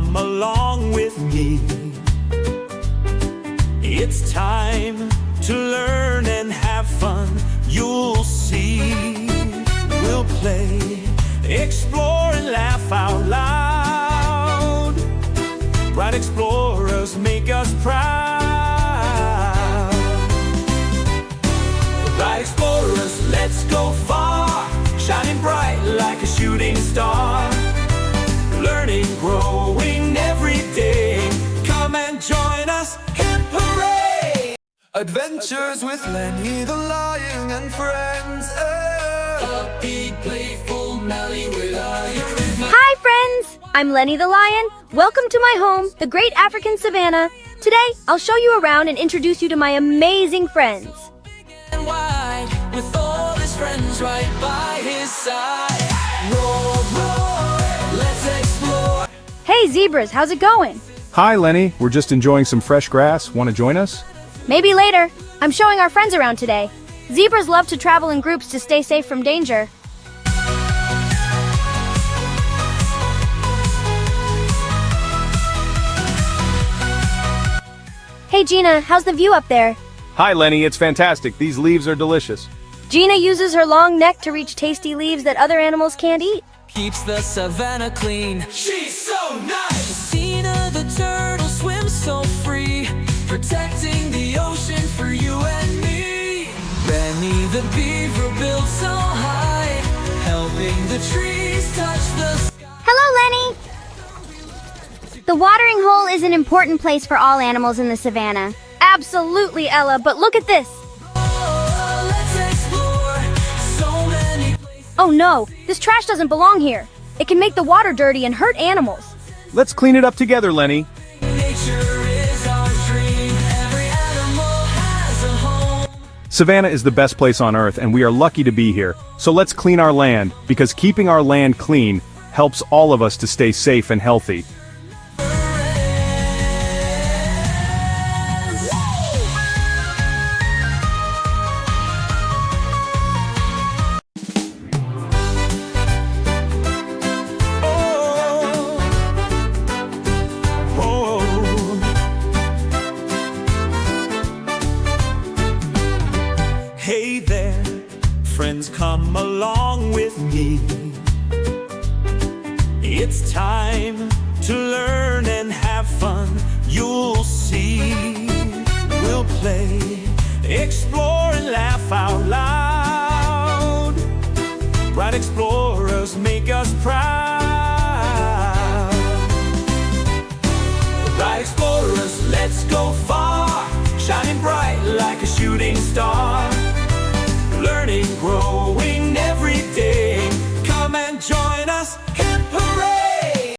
come along with me. It's time to learn and have fun. You'll see. We'll play, explore, and laugh out loud. Bright explorers make us proud. Bright explorers, let's go far, shining bright like a shooting star. Learning, growing every day. Come and join us, hip hooray! Adventures with Lenny the Lion and friends. Upbeat, playful, melly with Hi friends! I'm Lenny the Lion. Welcome to my home, the Great African Savanna. Today, I'll show you around and introduce you to my amazing friends. And wide, with all his friends right by his side. Roar, roar, let's explore. Hey zebras, how's it going? Hi, Lenny. We're just enjoying some fresh grass. Want to join us? Maybe later. I'm showing our friends around today. Zebras love to travel in groups to stay safe from danger. Hey Gina, how's the view up there? Hi, Lenny. It's fantastic. These leaves are delicious. Gina uses her long neck to reach tasty leaves that other animals can't eat. Keeps the savannah clean. She's so nice. Savanna the turtle swims so free, protecting the ocean for you and me. Benny the Beaver builds so high, helping the trees touch the sky. Hello, Lenny! The watering hole is an important place for all animals in the savannah. Absolutely, Ella, but look at this. Let's explore so many places. Oh no, this trash doesn't belong here. It can make the water dirty and hurt animals. Let's clean it up together, Lenny. Nature is our dream. Every animal has a home. Savannah is the best place on Earth, and we are lucky to be here. So let's clean our land, because keeping our land clean helps all of us to stay safe and healthy. Hey there, friends, come along with me. It's time to learn and have fun. You'll see. We'll play, explore, and laugh out loud. Bright explorers make us proud. Bright explorers, let's go far, shining bright like a shooting star.